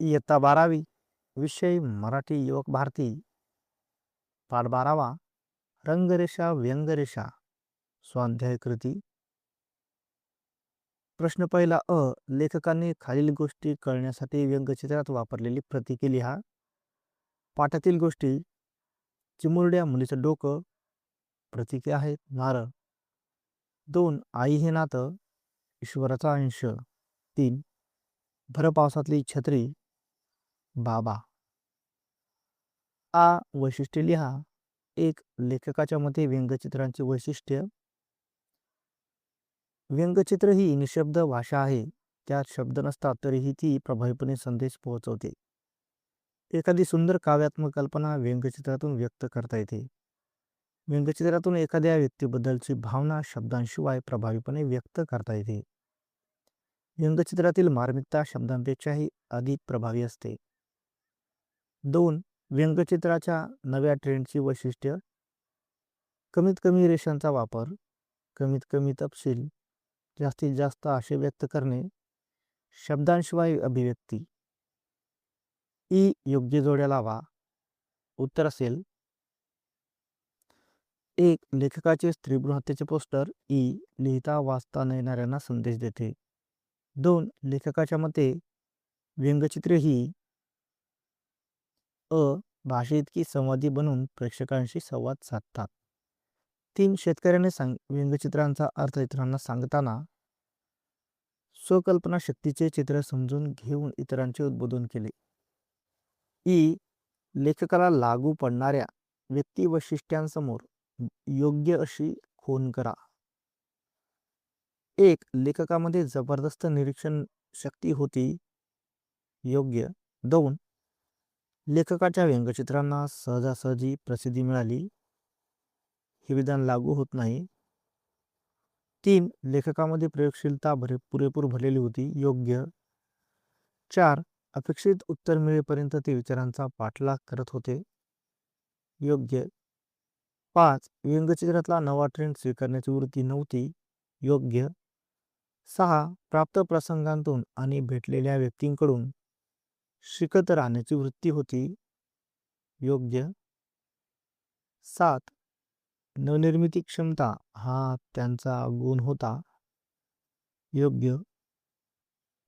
इयत्ता 12वी, विषय मराठी युवक भारती, पाठ 12वा, रंगरेषा व्यंगरेषा, स्वाध्याय कृती. प्रश्न पहिला अ. लेखकांनी खालील गोष्टी कळण्यासाठी व्यंगचित्रात वापरलेली प्रतीके लिहा. पाठातील गोष्टी: चिमुरड्या मुलीचं डोकं, प्रतीके आहेत नारळ. 2. आई हे नातं, ईश्वराचा अंश. 3. भर पावसातली छत्री, बाबा. आ. वैशिष्ट्ये लिहा. 1. लेखकाच्या मते व्यंगचित्रांची वैशिष्ट्य: व्यंगचित्र ही निशब्द भाषा आहे. त्यात शब्द नसतात तरीही ती प्रभावीपणे संदेश पोहोचवते. एखादी सुंदर काव्यात्मक कल्पना व्यंगचित्रातून व्यक्त करता येते. व्यंगचित्रातून एखाद्या व्यक्तीबद्दलची भावना शब्दांशिवाय प्रभावीपणे व्यक्त करता येते. व्यंगचित्रातील मार्मिकता शब्दांपेक्षाही अधिक प्रभावी असते. 2. व्यंगचित्राच्या नव्या ट्रेंडची वैशिष्ट्य: कमीत कमी रेषांचा वापर, कमीत कमी तपशील, जास्तीत जास्त आशय व्यक्त करणे, शब्दांशिवाय अभिव्यक्ती. ई. योग्य जोड्या लावा. उत्तर असेल: 1. लेखकाचे स्त्रीभ्रूण हत्येचे पोस्टर. ई. लिहिता वाचता न येणाऱ्यांना संदेश देते. 2. लेखकाच्या मते व्यंगचित्रे ही अ. भाषेइतकी संवादी बनून प्रेक्षकांशी संवाद साधतात. 3. शेतकऱ्याने व्यंगचित्रांचा अर्थ इतरांना सांगताना स्वकल्पना शक्तीचे चित्र समजून घेऊन इतरांचे उद्बोधन केले. ई. लेखकाला लागू पडणाऱ्या व्यक्ती वैशिष्ट्यांसमोर योग्य अशी खूण करा. 1. लेखकामध्ये जबरदस्त निरीक्षण शक्ती होती. योग्य. 2. लेखकाच्या व्यंगचित्रांना सहजासहजी प्रसिद्धी मिळाली. हे विधान लागू होत नाही. 3. लेखकामध्ये प्रयोगशीलता पुरेपूर भरलेली होती. योग्य. 4. अपेक्षित उत्तर मिळेपर्यंत ते विचारांचा पाठलाग करत होते. योग्य. 5. व्यंगचित्रातला नवा ट्रेंड स्वीकारण्याची वृत्ती नव्हती. योग्य. 6. प्राप्त प्रसंगांतून आणि भेटलेल्या व्यक्तींकडून शिकत राहण्याची वृत्ती होती. योग्य. 7. नवनिर्मिती क्षमता हा त्यांचा गुण होता. योग्य.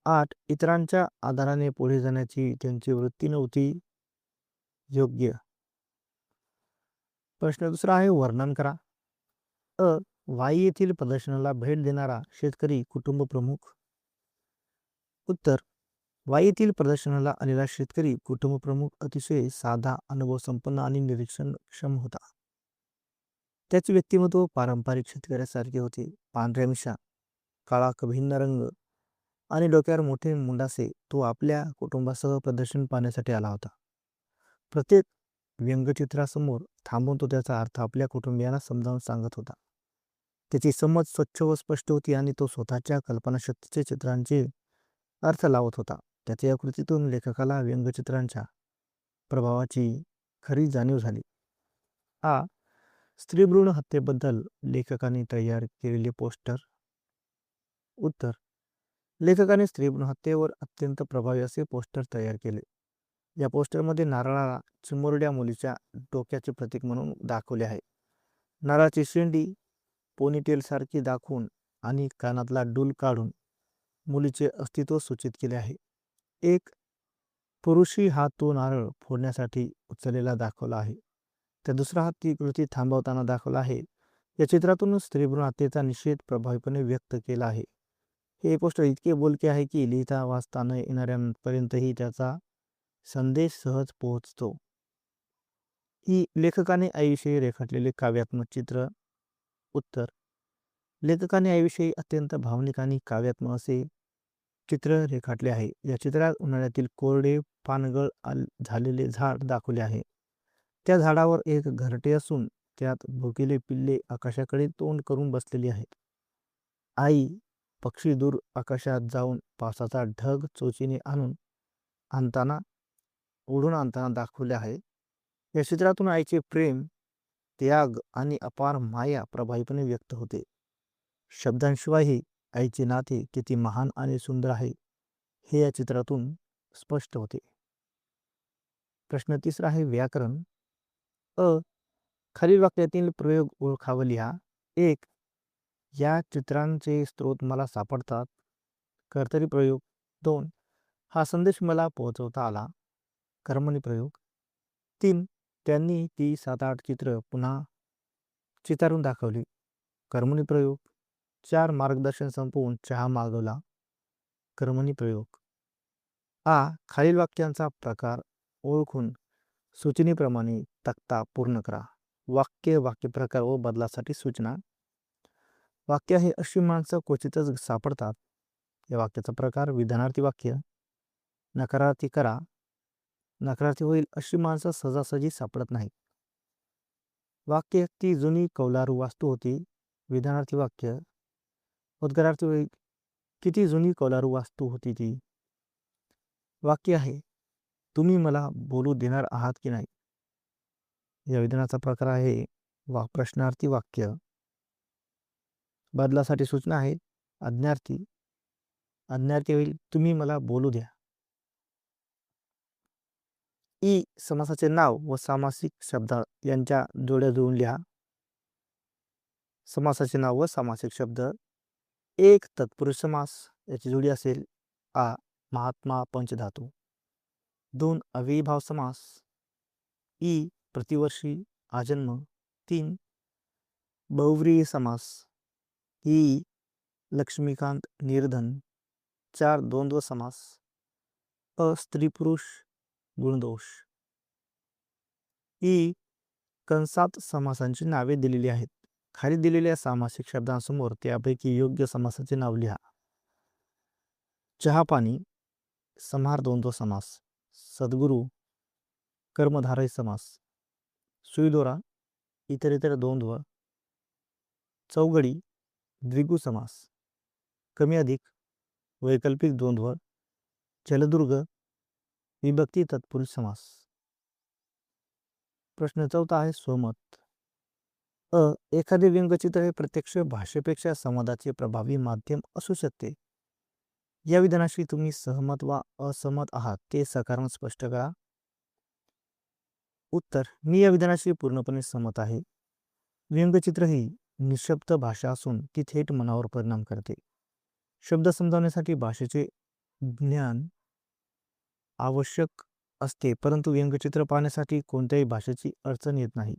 8. इतरांच्या आधाराने पुढे जाण्याची त्यांची वृत्ती नव्हती. योग्य. प्रश्न दुसरा आहे, वर्णन करा. अ. वाई येथील प्रदर्शनाला भेट देणारा शेतकरी कुटुंब प्रमुख. उत्तर: वाई येथील प्रदर्शनाला आलेला शेतकरी कुटुंब प्रमुख अतिशय साधा, अनुभव संपन्न आणि निरीक्षणक्षम होता. त्याचे व्यक्तिमत्व पारंपरिक शेतकऱ्यासारखे होते. पांढऱ्या मिशा, काळा भिन्न रंग आणि डोक्यावर मोठे मुंडासे तो आपल्या कुटुंबासह प्रदर्शन पाहण्यासाठी आला होता. प्रत्येक व्यंगचित्रासमोर थांबून तो त्याचा अर्थ आपल्या कुटुंबियांना समजावून सांगत होता. त्याची समज स्वच्छ व स्पष्ट होती आणि तो स्वतःच्या कल्पनाशक्तीचे चित्रांचे अर्थ लावत होता. त्याच्या या कृतीतून लेखकाला व्यंगचित्रांच्या प्रभावाची खरी जाणीव झाली. आ. स्त्रीभ्रूण हत्येबद्दल लेखकाने तयार केलेले पोस्टर. उत्तर: लेखकाने स्त्रीभ्रूण हत्येवर अत्यंत प्रभावी असे पोस्टर तयार केले. या पोस्टरमध्ये नारळाला चिमुरड्या मुलीच्या डोक्याचे प्रतीक म्हणून दाखवले आहे. नारळाची शेंडी पोनीटेल सारखी दाखवून आणि कानातला डूल काढून मुलीचे अस्तित्व सूचित केले आहे. एक पुरुषी हात तो नारळ फोडण्यासाठी उचललेला दाखवला आहे, तर दुसरा हात ती कृती थांबवताना दाखवला आहे. या चित्रातून स्त्रीभ्रूण हत्येचा निषेध प्रभावीपणे व्यक्त केला आहे. हे पोस्टर इतके बोलके आहे की लिहिता वाचता न येणाऱ्यांपर्यंतही त्याचा संदेश सहज पोहोचतो. ही लेखकाने आईविषयी रेखाटलेले काव्यात्मक चित्र. उत्तर: लेखकाने आईविषयी अत्यंत भावनिक आणि काव्यात्मक असे चित्र रेखाटले आहे. या चित्रात उन्हाळ्यातील कोरडे पानगळ झालेले झाड दाखवले आहे. त्या झाडावर एक घरटे असून त्यात भुकेले पिल्ले आकाशाकडे तोंड करून बसलेली आहेत. आई पक्षी दूर आकाशात जाऊन पावसाचा ढग चोचीने उडून आणताना दाखवले आहे. या चित्रातून आईचे प्रेम, त्याग आणि अपार माया प्रभावीपणे व्यक्त होते. शब्दांशिवायही आईचे नाते किती महान आणि सुंदर आहे हे या चित्रातून स्पष्ट होते. प्रश्न तिसरा आहे व्याकरण. अ खालील वाक्यातील प्रयोग ओळखाव लिहा. 1. या चित्रांचे स्रोत मला सापडतात. कर्तरी प्रयोग. 2. हा संदेश मला पोहोचवता आला. कर्मणी प्रयोग. 3. त्यांनी ती 7-8 चित्र पुन्हा चितारून दाखवली. कर्मणी प्रयोग. 4. मार्गदर्शन संपवून चहा मागवला. कर्मणी प्रयोग. खालील वाक्यांचा प्रकार ओळखून सूचनेप्रमाणे तक्ता पूर्ण करा. वाक्यप्रकार व बदलासाठी सूचना. वाक्य हे अशी माणसं क्वचितच सापडतात. या वाक्याचा प्रकार विधानार्थी वाक्य. नकारार्थी करा. नकारार्थी होईल अशी माणसं सहजासहजी सापडत नाही. वाक्य ती जुनी कौलारू वास्तू होती. विधानार्थी वाक्य. उद्गारार्थी होईल किती जुनी कौलारू वास्तू होती ती. वाक्य आहे तुम्ही मला बोलू देणार आहात की नाही. या विधानाचा प्रकार आहे प्रश्नार्थी वाक्य. बदलासाठी सूचना आहे आज्ञार्थी. आज्ञार्थी होईल तुम्ही मला बोलू द्या. समासाचे नाव व सामासिक शब्द यांच्या जोड्या जुळवून लिहा. समासाचे नाव व सामासिक शब्द. 1. तत्पुरुष समास. याची जोडी असेल महात्मा पंचधातू. 2. अव्ययीभाव समास. प्रतिवर्षी आजन्म. 3. बहुव्रीही समास. लक्ष्मीकांत निर्धन. 4. द्वंद्व समास. स्त्री पुरुष गुणदोष. कंसात समासांची नावे दिलेली आहेत. खाली दिलेल्या सामासिक शब्दांसमोर त्यापैकी योग्य समासाचे नाव लिहा. चहापाणी संहार द्वंद्व समास. सद्गुरू कर्मधारय समास. सुईदोरा इतर द्वंद्व. चौघडी द्विगु समास. कमी अधिक वैकल्पिक द्वंद्व. जलदुर्ग विभक्ती तत्पुरुष समास. प्रश्न 4 आहे स्वमत. एखादे व्यंगचित्र हे प्रत्यक्ष भाषेपेक्षा संवादाचे प्रभावी माध्यम असू शकते. या विधानाशी तुम्ही सहमत वा असहमत आहात ते सकारात्मक स्पष्ट करा. उत्तर. मी या विधानाशी पूर्णपणे सहमत आहे. व्यंगचित्र ही निशब्द भाषा असून ती थेट मनावर परिणाम करते. शब्द समजावण्यासाठी भाषेचे ज्ञान आवश्यक असते, परंतु व्यंगचित्र पाहण्यासाठी कोणत्याही भाषेची अडचण येत नाही.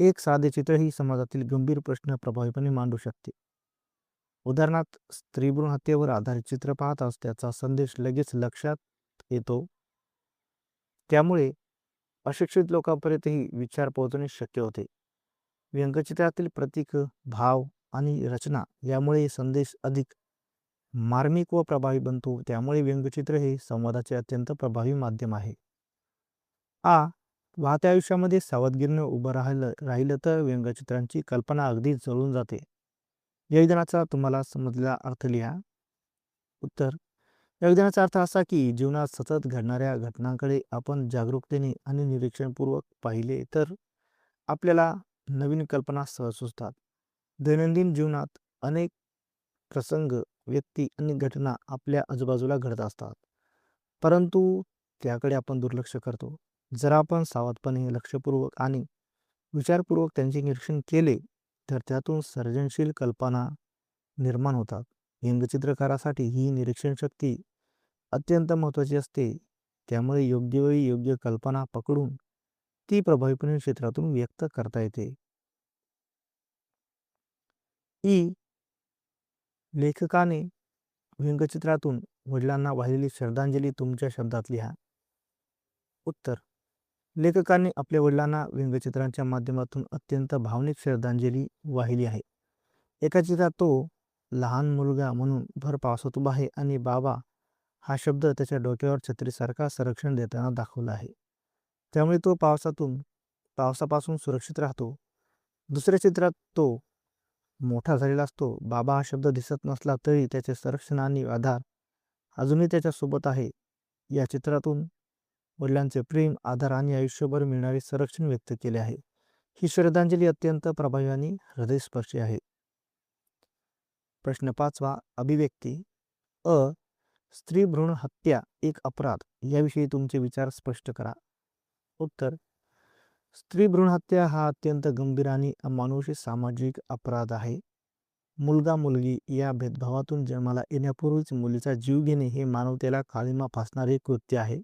एक साधे चित्र ही समाजातील गंभीर प्रश्न प्रभावीपणे मांडू शकते. उदाहरणार्थ स्त्रीभ्रूण हत्येवर आधारित चित्र पाहताच त्याचा संदेश लगेच लक्षात येतो. त्यामुळे अशिक्षित लोकांपर्यंतही विचार पोहोचणे शक्य होते. व्यंगचित्रातील प्रतीक, भाव आणि रचना यामुळे संदेश अधिक मार्मिक व प्रभावी बनतो. त्यामुळे व्यंगचित्र हे संवादाचे अत्यंत प्रभावी माध्यम आहे. वाहत्या आयुष्यामध्ये सावधगिरीने उभं राहिलं तर व्यंगचित्रांची कल्पना अगदी जळून जाते. या विधानाचा तुम्हाला समजलेला अर्थ लिहा. उत्तर. या विधानाचा अर्थ असा की जीवनात सतत घडणाऱ्या घटनांकडे आपण जागरूकतेने आणि निरीक्षणपूर्वक पाहिले तर आपल्याला नवीन कल्पना सहज सुचतात. दैनंदिन जीवनात अनेक प्रसंग, व्यक्ती आणि घटना आपल्या आजूबाजूला घडत असतात, परंतु त्याकडे आपण दुर्लक्ष करतो. जर आपण सावधपणे, लक्षपूर्वक आणि विचारपूर्वक त्यांचे निरीक्षण केले तर त्यातून सर्जनशील कल्पना निर्माण होतात. व्यंगचित्रकारासाठी ही निरीक्षण शक्ती अत्यंत महत्त्वाची असते. त्यामुळे योग्य वेळी योग्य कल्पना पकडून ती प्रभावीपणे चित्रातून व्यक्त करता येते. लेखकाने व्यंगचित्रातून वडिलांना वाहिलेली श्रद्धांजली तुमच्या शब्दात लिहा. उत्तर. लेखकाने आपल्या वडिलांना व्यंगचित्रांच्या माध्यमातून अत्यंत भावनिक श्रद्धांजली वाहिली आहे. एका चित्रात तो लहान मुलगा म्हणून भर पावसात उभा आहे आणि बाबा हा शब्द त्याच्या डोक्यावर छत्रीसारखा संरक्षण देताना दाखवला आहे. त्यामुळे तो पावसापासून सुरक्षित राहतो. दुसऱ्या चित्रात तो मोठा झालेला असतो. बाबा हा शब्द दिसत नसला तरी त्याचे संरक्षण आणि आधार अजूनही त्याच्या सोबत आहे. या चित्रातून वडिलांचे प्रेम, आधार आणि आयुष्यभर मिळणारे संरक्षण व्यक्त केले आहे. ही श्रद्धांजली अत्यंत प्रभावी आणि हृदयस्पर्शी आहे. प्रश्न 5 अभिव्यक्ती. स्त्री भ्रूण हत्या एक अपराध याविषयी तुमचे विचार स्पष्ट करा. उत्तर: स्त्री भ्रूण हत्या हा अत्यंत गंभीर आणि अमानुष सामाजिक अपराध आहे. मुलगा मुलगी या भेदभावातून जन्माला येण्यापूर्वीच मुलीचा जीव घेणे हे मानवतेला काळिमा फासणारे कृत्य आहे.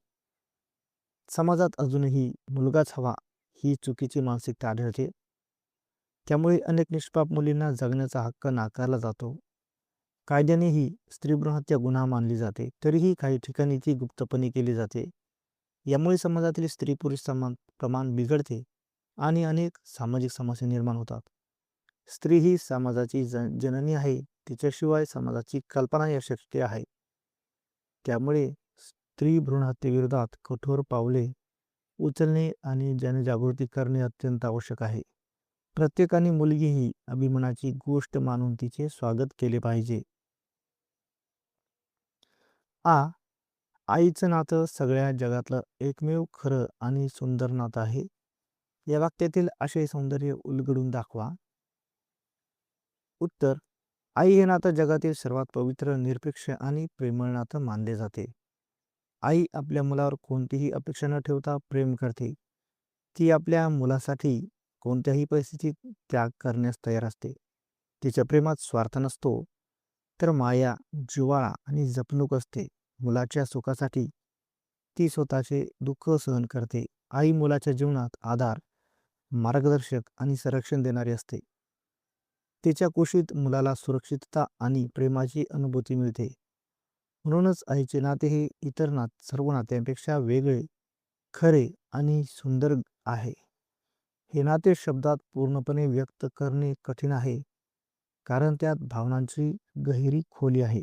समाजात अजूनही मुलगाच हवा ही चुकीची मानसिकता आढळते. त्यामुळे अनेक निष्पाप मुलींना जगण्याचा हक्क नाकारला जातो. कायद्याने ही स्त्री भ्रूण हत्या गुन्हा मानली जाते, तरीही काही ठिकाणी ती गुप्तपणे केली जाते. यामुळे समाजातील स्त्री पुरुष समान प्रमाण बिघडते आणि अनेक सामाजिक समस्या निर्माण होतात. स्त्री ही समाजाची जननी आहे. तिच्याशिवाय समाजाची कल्पना या शक्य आहे. त्यामुळे स्त्री भ्रूण हत्येविरोधात कठोर पावले उचलणे आणि जनजागृती करणे अत्यंत आवश्यक आहे. प्रत्येकाने मुलगी ही अभिमानाची गोष्ट मानून तिचे स्वागत केले पाहिजे. आईचं नातं सगळ्या जगातलं एकमेव खरं आणि सुंदर नातं आहे. या वाक्यातील आशय सौंदर्य उलगडून दाखवा. उत्तर: आई हे नातं जगातील सर्वात पवित्र, निरपेक्ष आणि प्रेमळ नातं मानले जाते. आई आपल्या मुलावर कोणतीही अपेक्षा न ठेवता प्रेम करते. ती आपल्या मुलासाठी कोणत्याही परिस्थितीत त्याग करण्यास तयार असते. तिच्या प्रेमात स्वार्थ नसतो, तर माया, जिव्हाळा आणि जपणूक असते. मुलाच्या सुखासाठी ती स्वतःचे दुःख सहन करते. आई मुलाच्या जीवनात आधार, मार्गदर्शक आणि संरक्षण देणारी असते. तिच्या कुशीत मुलाला सुरक्षितता आणि प्रेमाची अनुभूती मिळते. म्हणूनच आईचे नाते हे इतर सर्व नात्यांपेक्षा वेगळे, खरे आणि सुंदर आहे. हे नाते शब्दात पूर्णपणे व्यक्त करणे कठीण आहे, कारण त्यात भावनांची गहिरी खोली आहे.